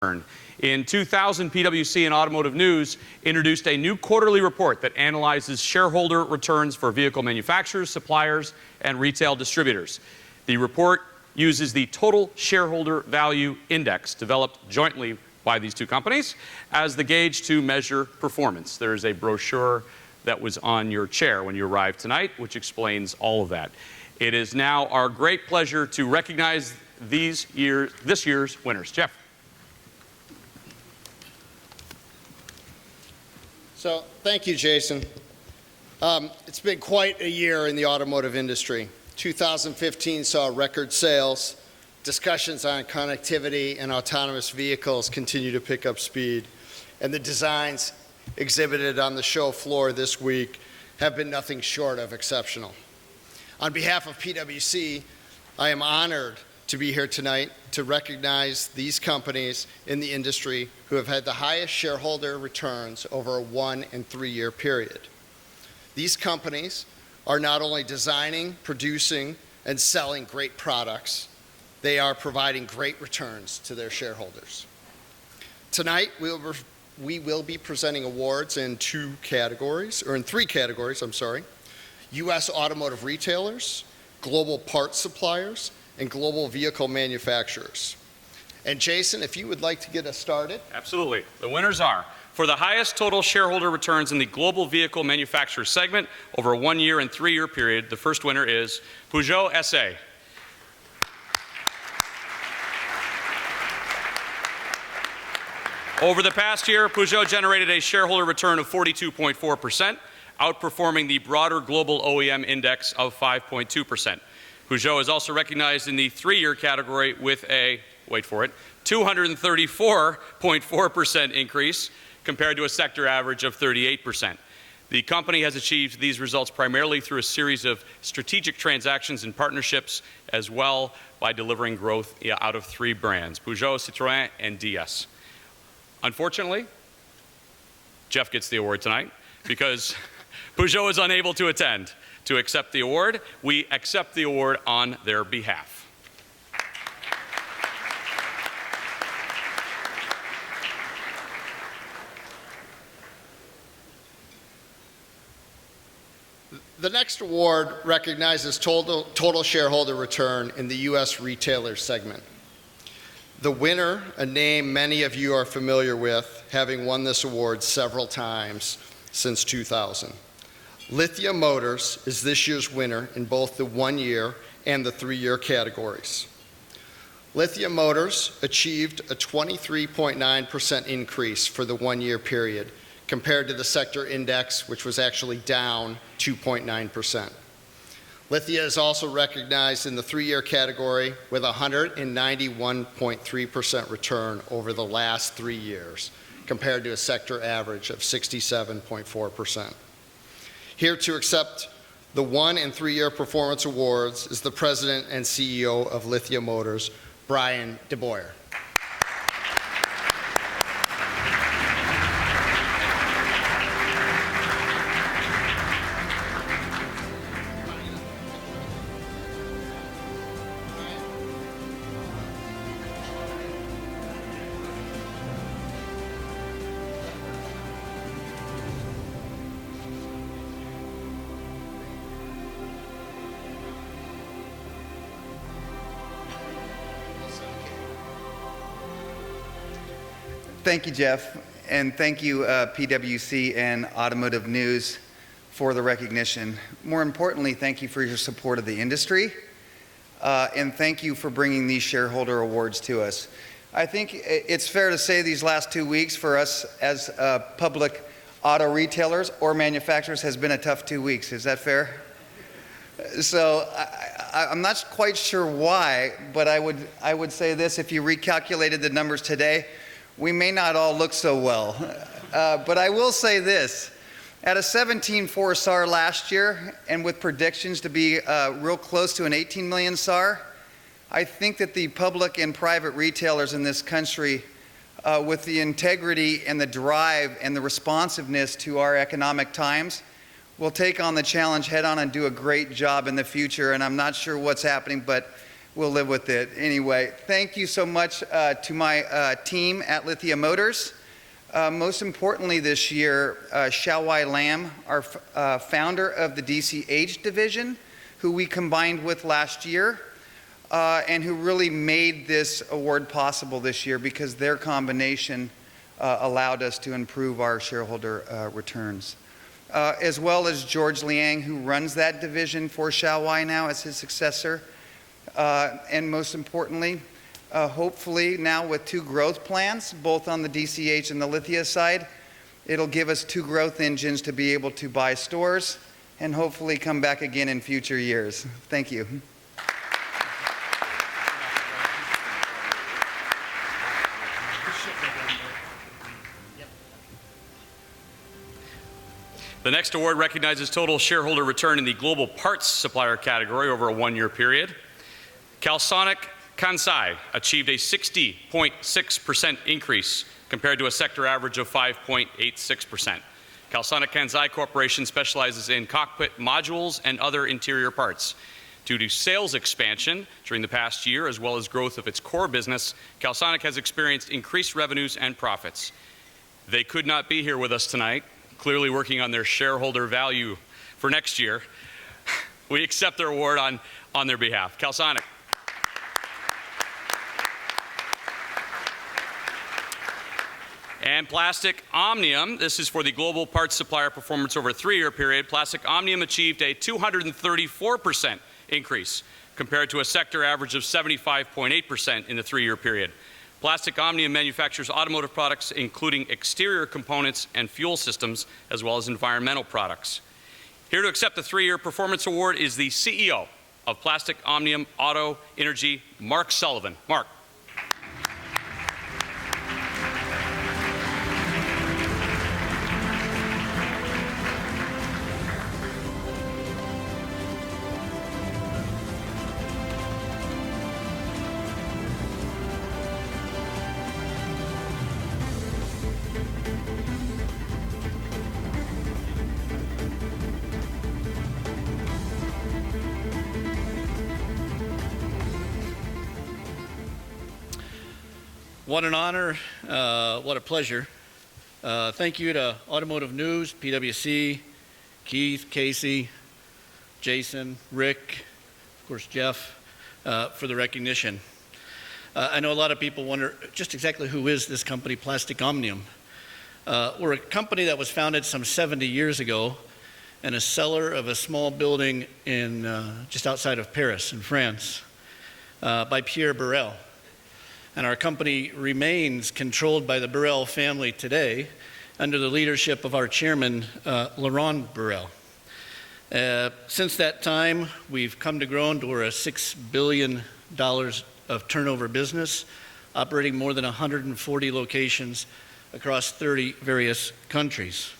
In 2000, PwC and Automotive News introduced a new quarterly report that analyzes shareholder returns for vehicle manufacturers, suppliers, and retail distributors. The report uses the Total Shareholder Value Index, developed jointly by these two companies, as the gauge to measure performance. There is a brochure that was on your chair when you arrived tonight, which explains all of that. It is now our great pleasure to recognize this year's winners. Jeff. So, thank you, Jason. It's been quite a year in the automotive industry. 2015 saw record sales. Discussions on connectivity and autonomous vehicles continue to pick up speed. And the designs exhibited on the show floor this week have been nothing short of exceptional. On behalf of PwC, I am honored to be here tonight to recognize these companies in the industry who have had the highest shareholder returns over a 1- and 3-year period. These companies are not only designing, producing, and selling great products, they are providing great returns to their shareholders. Tonight, we will be presenting awards in three categories, U.S. Automotive Retailers, Global Parts Suppliers, and global vehicle manufacturers. And Jason, if you would like to get us started. Absolutely. The winners are, for the highest total shareholder returns in the global vehicle manufacturer segment over a 1-year and 3-year period, the first winner is Peugeot SA. Over the past year, Peugeot generated a shareholder return of 42.4%, outperforming the broader global OEM index of 5.2%. Peugeot is also recognized in the 3-year category with a, wait for it, 234.4% increase compared to a sector average of 38%. The company has achieved these results primarily through a series of strategic transactions and partnerships, as well by delivering growth out of 3 brands, Peugeot, Citroën, and DS. Unfortunately, Jeff gets the award tonight because Peugeot is unable to attend to accept the award. We accept the award on their behalf. The next award recognizes total shareholder return in the U.S. retailer segment. The winner, a name many of you are familiar with, having won this award several times since 2000. Lithia Motors is this year's winner in both the 1-year and the 3-year categories. Lithia Motors achieved a 23.9% increase for the 1-year period compared to the sector index, which was actually down 2.9%. Lithia is also recognized in the 3-year category with a 191.3% return over the last 3 years, compared to a sector average of 67.4%. Here to accept the 1- and 3-year performance awards is the President and CEO of Lithia Motors, Brian DeBoer. Thank you, Jeff, and thank you, PwC and Automotive News, for the recognition. More importantly, thank you for your support of the industry, and thank you for bringing these shareholder awards to us. I think it's fair to say these last 2 weeks for us as public auto retailers or manufacturers has been a tough 2 weeks. Is that fair? So I'm not quite sure why, but I would say this: if you recalculated the numbers today, we may not all look so well. But I will say this: at a 17.4 SAR last year, and with predictions to be real close to an 18 million SAR, I think that the public and private retailers in this country, with the integrity and the drive and the responsiveness to our economic times, will take on the challenge head on and do a great job in the future. And I'm not sure what's happening, but we'll live with it. Anyway, thank you so much to my team at Lithia Motors. Most importantly this year, Xiaowai Lam, our founder of the DCH division, who we combined with last year, and who really made this award possible this year because their combination allowed us to improve our shareholder returns. As well as George Liang, who runs that division for Xiaowai now as his successor. And most importantly, hopefully now with 2 growth plans, both on the DCH and the Lithia side, it'll give us 2 growth engines to be able to buy stores and hopefully come back again in future years. Thank you. The next award recognizes total shareholder return in the global parts supplier category over a 1-year period. Calsonic Kansai achieved a 60.6% increase compared to a sector average of 5.86%. Calsonic Kansai Corporation specializes in cockpit modules and other interior parts. Due to sales expansion during the past year, as well as growth of its core business, Calsonic has experienced increased revenues and profits. They could not be here with us tonight, clearly working on their shareholder value for next year. We accept their award on their behalf. Calsonic. And Plastic Omnium, this is for the global parts supplier performance over a 3-year period. Plastic Omnium achieved a 234% increase compared to a sector average of 75.8% in the 3-year period. Plastic Omnium manufactures automotive products including exterior components and fuel systems, as well as environmental products. Here to accept the 3-year performance award is the CEO of Plastic Omnium Auto Energy, Mark Sullivan. Mark. What an honor, what a pleasure. Thank you to Automotive News, PwC, Keith, Casey, Jason, Rick, of course Jeff, for the recognition. I know a lot of people wonder just exactly who is this company, Plastic Omnium. We're a company that was founded some 70 years ago and a seller of a small building in just outside of Paris in France by Pierre Burrell. And our company remains controlled by the Burrell family today under the leadership of our chairman, Laurent Burrell. Since that time, we've come to grow into a $6 billion of turnover business, operating more than 140 locations across 30 various countries.